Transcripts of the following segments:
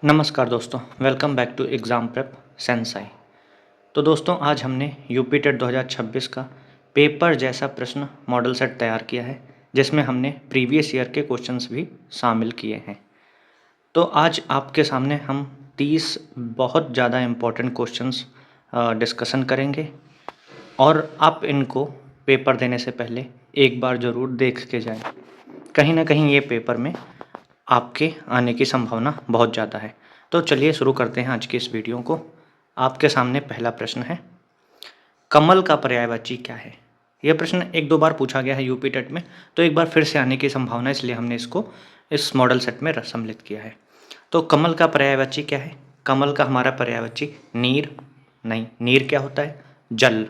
नमस्कार दोस्तों, welcome back to exam prep sensei. तो दोस्तों, आज हमने यूपी टेट 2026 का पेपर जैसा प्रश्न मॉडल सेट तैयार किया है, जिसमें हमने प्रीवियस ईयर के क्वेश्चंस भी शामिल किए हैं। तो आज आपके सामने हम 30 बहुत ज़्यादा इम्पोर्टेंट क्वेश्चंस डिस्कशन करेंगे और आप इनको पेपर देने से पहले एक बार ज़रूर देख के जाएं। कहीं ना कहीं ये पेपर में आपके आने की संभावना बहुत ज़्यादा है। तो चलिए शुरू करते हैं आज की इस वीडियो को। आपके सामने पहला प्रश्न है, कमल का पर्यायवाची क्या है? यह प्रश्न एक दो बार पूछा गया है यूपी टेट में, तो एक बार फिर से आने की संभावना, इसलिए हमने इसको इस मॉडल सेट में सम्मिलित किया है। तो कमल का पर्यायवाची क्या है? कमल का हमारा पर्यायवाची नीर नहीं, नीर क्या होता है? जल।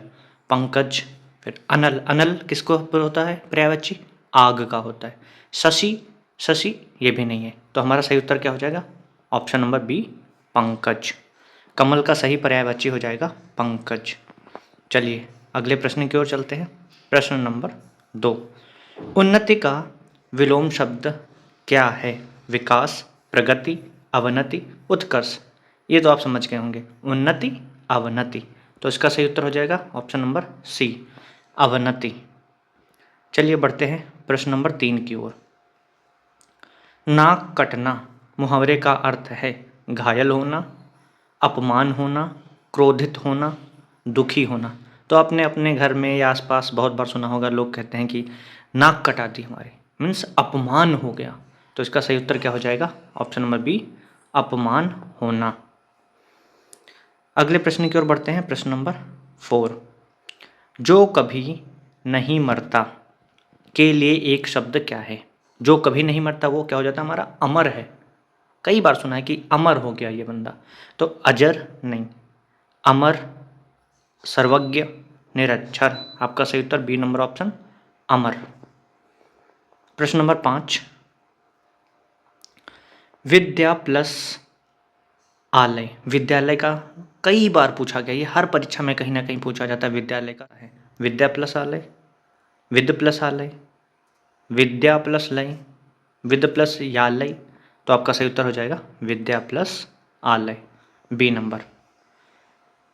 पंकज, फिर अनल, अनल किसको होता है पर्यायवाची? आग का होता है। शशि, शशि ये भी नहीं है, तो हमारा सही उत्तर क्या हो जाएगा? ऑप्शन नंबर बी, पंकज। कमल का सही पर्यायवाची हो जाएगा पंकज। चलिए अगले प्रश्न की ओर चलते हैं। प्रश्न नंबर 2, उन्नति का विलोम शब्द क्या है? विकास, प्रगति, अवनति, उत्कर्ष। ये तो आप समझ गए होंगे, उन्नति, अवनति। तो इसका सही उत्तर हो जाएगा ऑप्शन नंबर सी, अवनति। चलिए बढ़ते हैं प्रश्न नंबर 3 की ओर। नाक कटना मुहावरे का अर्थ है घायल होना, अपमान होना, क्रोधित होना, दुखी होना। तो आपने अपने घर में या आसपास बहुत बार सुना होगा, लोग कहते हैं कि नाक कटा दी हमारे, मीन्स अपमान हो गया। तो इसका सही उत्तर क्या हो जाएगा? ऑप्शन नंबर बी, अपमान होना। अगले प्रश्न की ओर बढ़ते हैं। प्रश्न नंबर 4, जो कभी नहीं मरता के लिए एक शब्द क्या है? जो कभी नहीं मरता वो क्या हो जाता है हमारा? अमर है। कई बार सुना है कि अमर हो गया ये बंदा, तो अजर नहीं, अमर, सर्वज्ञ, निरक्षर। आपका सही उत्तर बी नंबर ऑप्शन, अमर। प्रश्न नंबर 5, विद्या प्लस आलय, विद्यालय का कई बार पूछा गया, ये हर परीक्षा में कहीं ना कहीं पूछा जाता है। विद्यालय का है विद्या प्लस आलय, विद प्लस आलय, विद्या प्लस लय, विद प्लस यालय। तो आपका सही उत्तर हो जाएगा विद्या प्लस आलय, बी नंबर।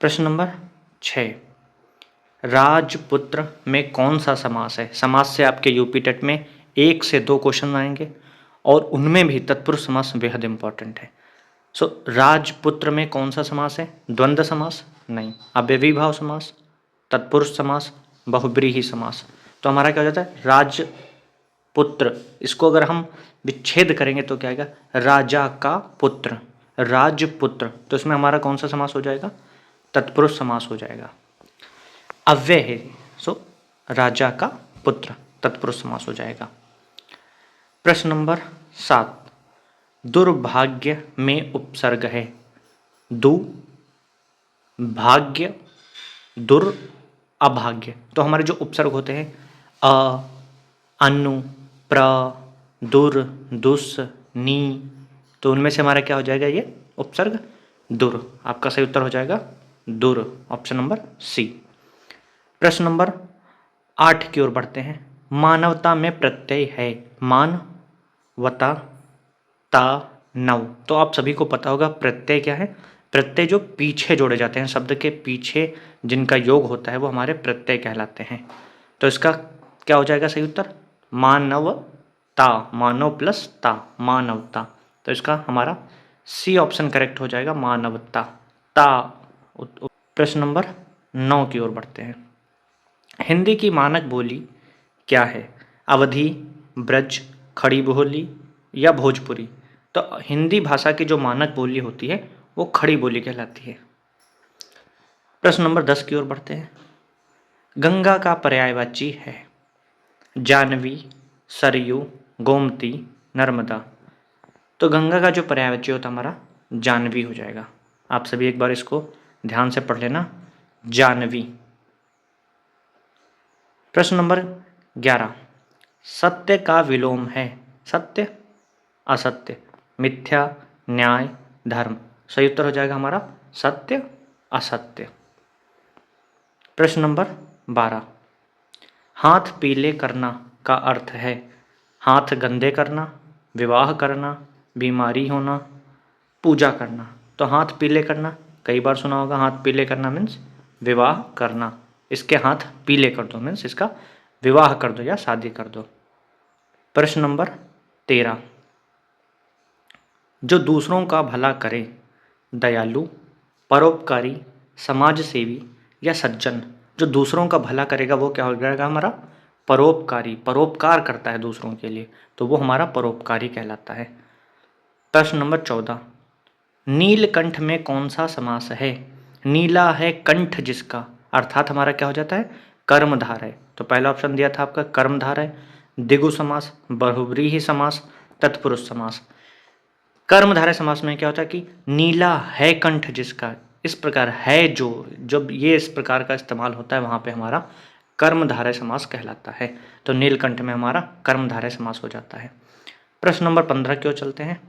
प्रश्न नंबर 6, राजपुत्र में कौन सा समास है? समास से आपके यूपी टेट में 1 से 2 क्वेश्चन आएंगे और उनमें भी तत्पुरुष समास बेहद इंपॉर्टेंट है। सो राजपुत्र में कौन सा समास है? द्वंद्व समास नहीं, अव्ययीभाव समास, तत्पुरुष समास, बहुब्रीहि समास। तो हमारा क्या हो जाता है? राजपुत्र। इसको अगर हम विच्छेद करेंगे तो क्या आएगा? राजा का पुत्र, राजपुत्र। तो इसमें हमारा कौन सा समास हो जाएगा? तत्पुरुष समास हो जाएगा। अव्यय है, सो राजा का पुत्र, तत्पुरुष समास हो जाएगा। प्रश्न नंबर 7, दुर्भाग्य में उपसर्ग है दु, भाग्य, दुर, अभाग्य। तो हमारे जो उपसर्ग होते हैं अ, अनु, प्र, दुर, दुस, नी, तो उनमें से हमारा क्या हो जाएगा? ये उपसर्ग दुर। आपका सही उत्तर हो जाएगा दुर, ऑप्शन नंबर सी। प्रश्न नंबर 8 की ओर बढ़ते हैं। मानवता में प्रत्यय है मान, वता, ता, नव। तो आप सभी को पता होगा प्रत्यय क्या है? प्रत्यय जो पीछे जोड़े जाते हैं, शब्द के पीछे जिनका योग होता है वो हमारे प्रत्यय कहलाते हैं। तो इसका क्या हो जाएगा सही उत्तर? मानवता, मानव प्लस ता, मानवता। तो इसका हमारा सी ऑप्शन करेक्ट हो जाएगा, मानवता, ता। प्रश्न नंबर 9 की ओर बढ़ते हैं। हिंदी की मानक बोली क्या है? अवधी, ब्रज, खड़ी बोली या भोजपुरी? तो हिंदी भाषा की जो मानक बोली होती है वो खड़ी बोली कहलाती है। प्रश्न नंबर 10 की ओर बढ़ते हैं। गंगा का पर्यायवाची है जानवी, सरयू, गोमती, नर्मदा। तो गंगा का जो पर्यायवाची होता है हमारा जानवी हो जाएगा। आप सभी एक बार इसको ध्यान से पढ़ लेना, जानवी। प्रश्न नंबर 11, सत्य का विलोम है सत्य, असत्य, मिथ्या, न्याय, धर्म। सही उत्तर हो जाएगा हमारा सत्य, असत्य। प्रश्न नंबर 12, हाथ पीले करना का अर्थ है हाथ गंदे करना, विवाह करना, बीमारी होना, पूजा करना। तो हाथ पीले करना, कई बार सुना होगा, हाथ पीले करना मीन्स विवाह करना। इसके हाथ पीले कर दो मीन्स इसका विवाह कर दो या शादी कर दो। प्रश्न नंबर 13, जो दूसरों का भला करे, दयालु, परोपकारी, समाज सेवी या सज्जन। जो दूसरों का भला करेगा वो क्या हो जाएगा हमारा? परोपकारी। परोपकार करता है दूसरों के लिए, तो वो हमारा परोपकारी कहलाता है। प्रश्न नंबर 14, नीलकंठ में कौन सा समास है? नीला है कंठ जिसका, अर्थात हमारा क्या हो जाता है? कर्मधार है। तो पहला ऑप्शन दिया था आपका कर्मधार है, द्विगु समास, बहुव्रीहि समास, तत्पुरुष समास। कर्मधारय समास में क्या होता है कि नीला है कंठ जिसका, इस प्रकार है जो, जब ये इस प्रकार का इस्तेमाल होता है वहाँ पे हमारा कर्मधारय समास कहलाता है। तो नीलकंठ में हमारा कर्मधारय समास हो जाता है। प्रश्न नंबर 15 की ओर चलते हैं।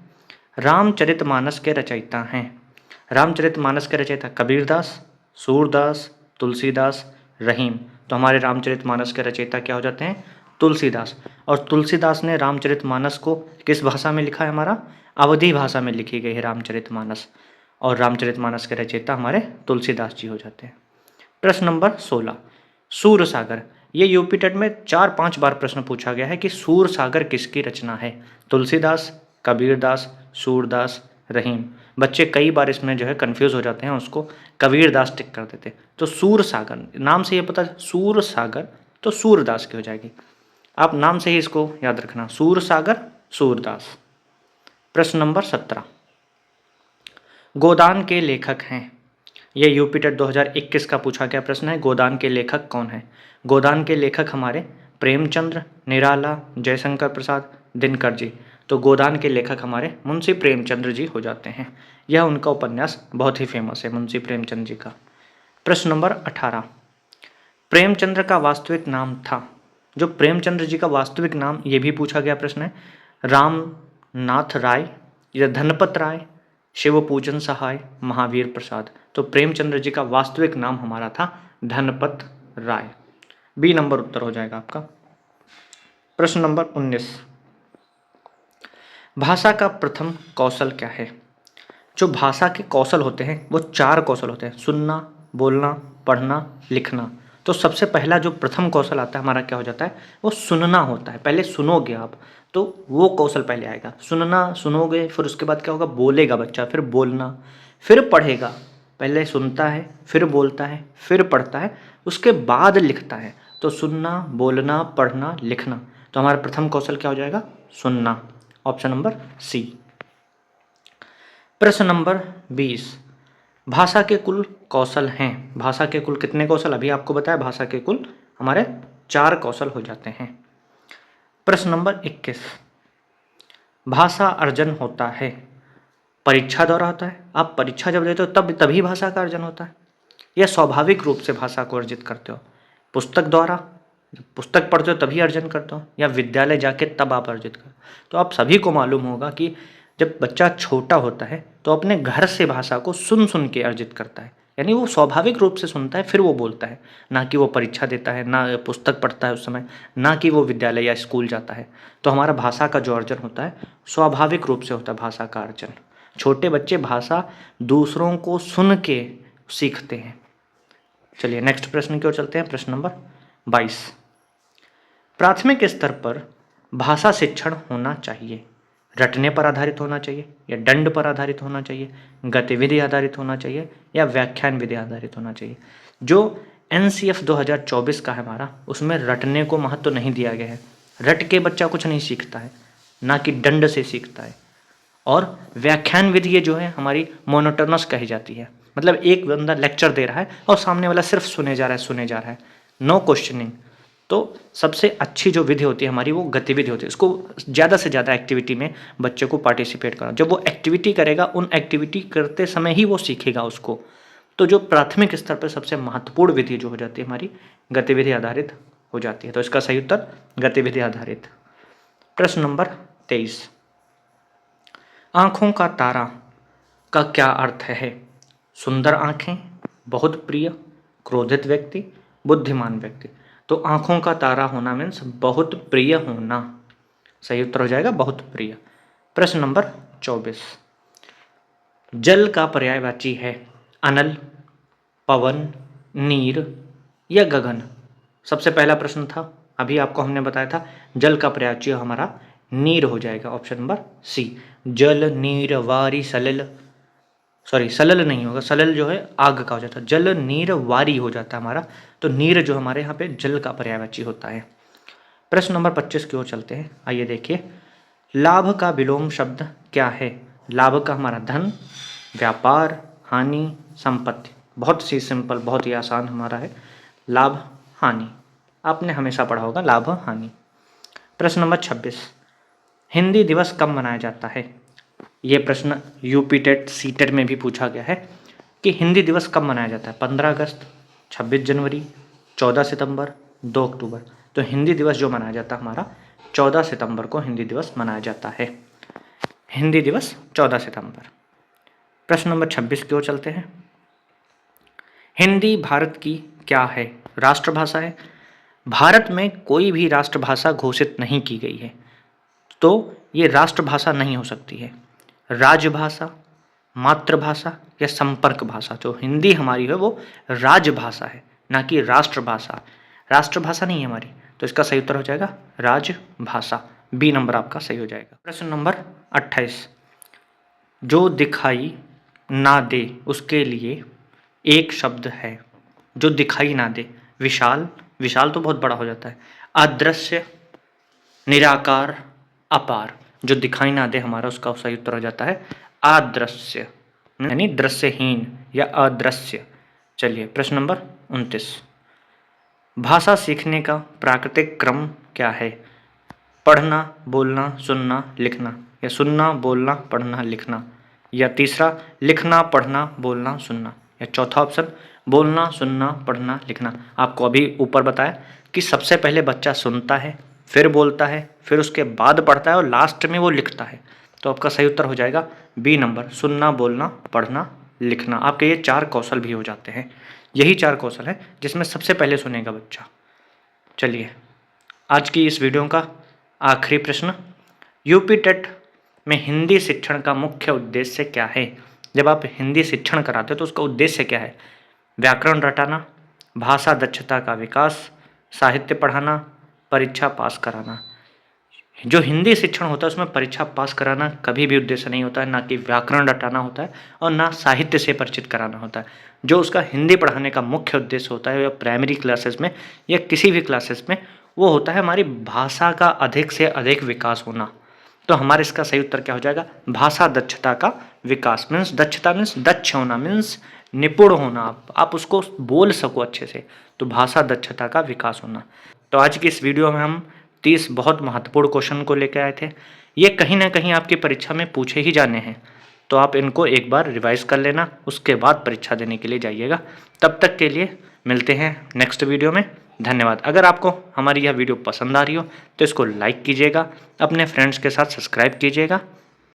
रामचरितमानस के रचयिता हैं। रामचरितमानस के रचयिता कबीरदास, सूरदास, तुलसीदास, रहीम। तो हमारे रामचरितमानस के रचयिता क्या हो जाते हैं? तुलसीदास। और तुलसीदास ने रामचरितमानस को किस भाषा में लिखा है? हमारा अवधी भाषा में लिखी गई है रामचरितमानस। और रामचरितमानस के रचयिता हमारे तुलसीदास जी हो जाते हैं। प्रश्न नंबर 16, सूरसागर। ये यूपी टेट में 4-5 बार प्रश्न पूछा गया है कि सूरसागर किसकी रचना है? तुलसीदास, कबीरदास, सूरदास, रहीम। बच्चे कई बार इसमें जो है कंफ्यूज हो जाते हैं, उसको कबीरदास टिक कर देते। तो सूरसागर नाम से ये पता, सूरसागर तो सूरदास की हो जाएगी। आप नाम से ही इसको याद रखना, सूरसागर, सूरदास। प्रश्न नंबर 17, गोदान के लेखक हैं। ये यूपी टेट 2021 का पूछा गया प्रश्न है। गोदान के लेखक कौन है? गोदान के लेखक हमारे प्रेमचंद्र, निराला, जयशंकर प्रसाद, दिनकर जी। तो गोदान के लेखक हमारे मुंशी प्रेमचंद्र जी हो जाते हैं। यह उनका उपन्यास बहुत ही फेमस है, मुंशी प्रेमचंद्र जी का। प्रश्न नंबर 18, प्रेमचंद्र का वास्तविक नाम था। जो प्रेमचंद्र जी का वास्तविक नाम, ये भी पूछा गया प्रश्न है। रामनाथ राय या धनपत राय, शिवपूजन सहाय, महावीर प्रसाद। तो प्रेमचंद्र जी का वास्तविक नाम हमारा था धनपत राय। बी नंबर उत्तर हो जाएगा आपका। प्रश्न नंबर 19, भाषा का प्रथम कौशल क्या है? जो भाषा के कौशल होते हैं वो 4 कौशल होते हैं, सुनना, बोलना, पढ़ना, लिखना। तो सबसे पहला जो प्रथम कौशल आता है हमारा क्या हो जाता है? वो सुनना होता है। पहले सुनोगे आप तो वो कौशल पहले आएगा, सुनना, सुनोगे, फिर उसके बाद क्या होगा? बोलेगा बच्चा, फिर बोलना, फिर पढ़ेगा। पहले सुनता है, फिर बोलता है, फिर पढ़ता है, उसके बाद लिखता है। तो सुनना, बोलना, पढ़ना, लिखना। तो हमारा प्रथम कौशल क्या हो जाएगा? सुनना। Option number C. प्रश्न नंबर 20, भाषा के कुल कौशल हैं। भाषा के कुल कितने कौशल? अभी आपको बताया भाषा के कुल हमारे 4 कौशल हो जाते हैं। प्रश्न नंबर 21, भाषा अर्जन होता है, परीक्षा द्वारा होता है। आप परीक्षा जब देते हो तब तभी भाषा का अर्जन होता है, या स्वाभाविक रूप से भाषा को अर्जित करते हो? पुस्तक द्वारा, पुस्तक पढ़ते हो तभी अर्जन करते हो, या विद्यालय जाके तब आप अर्जित करो? तो आप सभी को मालूम होगा कि जब बच्चा छोटा होता है तो अपने घर से भाषा को सुन सुन के अर्जित करता है, यानी वो स्वाभाविक रूप से सुनता है फिर वो बोलता है, ना कि वो परीक्षा देता है, ना पुस्तक पढ़ता है उस समय, ना कि वो विद्यालय या स्कूल जाता है। तो हमारा भाषा का जो अर्जन होता है स्वाभाविक रूप से होता है भाषा का अर्जन। छोटे बच्चे भाषा दूसरों को सुन के सीखते हैं। चलिए नेक्स्ट प्रश्न की ओर चलते हैं। प्रश्न नंबर 22, प्राथमिक स्तर पर भाषा शिक्षण होना चाहिए, रटने पर आधारित होना चाहिए, या दंड पर आधारित होना चाहिए, गतिविधि आधारित होना चाहिए, या व्याख्यान विधि आधारित होना चाहिए? जो NCF 2024 का है हमारा, उसमें रटने को महत्व नहीं दिया गया है। रट के बच्चा कुछ नहीं सीखता है, ना कि दंड से सीखता है। और व्याख्यान विधि ये जो है हमारी मोनोटोनस कही जाती है, मतलब एक बंदा लेक्चर दे रहा है और सामने वाला सिर्फ सुने जा रहा है, नो क्वेश्चनिंग। तो सबसे अच्छी जो विधि होती है हमारी वो गतिविधि होती है। उसको ज़्यादा से ज़्यादा एक्टिविटी में बच्चे को पार्टिसिपेट करना। जब वो एक्टिविटी करेगा, उन एक्टिविटी करते समय ही वो सीखेगा उसको। तो जो प्राथमिक स्तर पर सबसे महत्वपूर्ण विधि जो हो जाती है हमारी, गतिविधि आधारित हो जाती है। तो इसका सही उत्तर गतिविधि आधारित। प्रश्न नंबर 23, आँखों का तारा का क्या अर्थ है? सुंदर आँखें, बहुत प्रिय, क्रोधित व्यक्ति, बुद्धिमान व्यक्ति। तो आँखों का तारा होना मीन्स बहुत प्रिय होना। सही उत्तर हो जाएगा बहुत प्रिय। प्रश्न नंबर 24, जल का पर्यायवाची है अनल, पवन, नीर या गगन। सबसे पहला प्रश्न था, अभी आपको हमने बताया था जल का पर्यायवाची हमारा नीर हो जाएगा, ऑप्शन नंबर सी। जल, नीर, वारी, सलिल, सॉरी सलल नहीं होगा, सलल जो है आग का हो जाता है, जल, नीर, वारी हो जाता है हमारा। तो नीर जो हमारे यहाँ पे जल का पर्यायवाची होता है। प्रश्न नंबर 25 की ओर चलते हैं। आइए देखिए, लाभ का विलोम शब्द क्या है? लाभ का हमारा धन, व्यापार, हानि, संपत्ति। बहुत सी सिंपल, बहुत ही आसान हमारा है, लाभ हानि। आपने हमेशा पढ़ा होगा लाभ हानि। प्रश्न नंबर 26, हिंदी दिवस कब मनाया जाता है? ये प्रश्न यूपी टेट सी टेट में भी पूछा गया है कि हिंदी दिवस कब मनाया जाता है? 15 अगस्त, 26 जनवरी, 14 सितंबर, 2 अक्टूबर। तो हिंदी दिवस जो मनाया जाता है हमारा 14 सितंबर को हिंदी दिवस मनाया जाता है। हिंदी दिवस 14 सितंबर। प्रश्न नंबर 26 की ओर चलते हैं। हिंदी भारत की क्या है? राष्ट्रभाषा है। भारत में कोई भी राष्ट्रभाषा घोषित नहीं की गई है, तो ये राष्ट्रभाषा नहीं हो सकती है। राजभाषा, मातृभाषा या संपर्क भाषा। जो हिंदी हमारी है वो राजभाषा है, ना कि राष्ट्रभाषा। राष्ट्रभाषा नहीं है हमारी, तो इसका सही उत्तर हो जाएगा राजभाषा। बी नंबर आपका सही हो जाएगा। प्रश्न नंबर 28, जो दिखाई ना दे उसके लिए एक शब्द है। जो दिखाई ना दे, विशाल, विशाल तो बहुत बड़ा हो जाता है, अदृश्य, निराकार, अपार। जो दिखाई ना दे हमारा उसका सही उत्तर हो जाता है अदृश्य, यानी दृश्यहीन या अदृश्य। चलिए प्रश्न नंबर 29, भाषा सीखने का प्राकृतिक क्रम क्या है? पढ़ना, बोलना, सुनना, लिखना, या सुनना, बोलना, पढ़ना, लिखना, या तीसरा लिखना, पढ़ना, बोलना, सुनना, या चौथा ऑप्शन बोलना, सुनना, पढ़ना, लिखना। आपको अभी ऊपर बताया कि सबसे पहले बच्चा सुनता है, फिर बोलता है, फिर उसके बाद पढ़ता है और लास्ट में वो लिखता है। तो आपका सही उत्तर हो जाएगा बी नंबर, सुनना, बोलना, पढ़ना, लिखना। आपके ये 4 कौशल भी हो जाते हैं। यही 4 कौशल है जिसमें सबसे पहले सुनेगा बच्चा। चलिए आज की इस वीडियो का आखिरी प्रश्न, यूपी टेट में हिंदी शिक्षण का मुख्य उद्देश्य क्या है? जब आप हिंदी शिक्षण कराते हो तो उसका उद्देश्य क्या है? व्याकरण रटाना, भाषा दक्षता का विकास, साहित्य पढ़ाना, परीक्षा पास कराना। जो हिंदी शिक्षण होता है उसमें परीक्षा पास कराना कभी भी उद्देश्य नहीं होता है, ना कि व्याकरण रटाना होता है और ना साहित्य से परिचित कराना होता है। जो उसका हिंदी पढ़ाने का मुख्य उद्देश्य होता है, या प्राइमरी क्लासेस में या किसी भी क्लासेस में, वो होता है हमारी भाषा का अधिक से अधिक विकास होना। तो हमारे इसका सही उत्तर क्या हो जाएगा? भाषा दक्षता का विकास। मीन्स दक्षता मीन्स दक्ष होना, मीन्स निपुण होना, आप उसको बोल सको अच्छे से। तो भाषा दक्षता का विकास होना। तो आज की इस वीडियो में हम 30 बहुत महत्वपूर्ण क्वेश्चन को लेकर आए थे। ये कहीं ना कहीं आपकी परीक्षा में पूछे ही जाने हैं, तो आप इनको एक बार रिवाइज कर लेना, उसके बाद परीक्षा देने के लिए जाइएगा। तब तक के लिए मिलते हैं नेक्स्ट वीडियो में। धन्यवाद। अगर आपको हमारी यह वीडियो पसंद आ रही हो तो इसको लाइक कीजिएगा, अपने फ्रेंड्स के साथ सब्सक्राइब कीजिएगा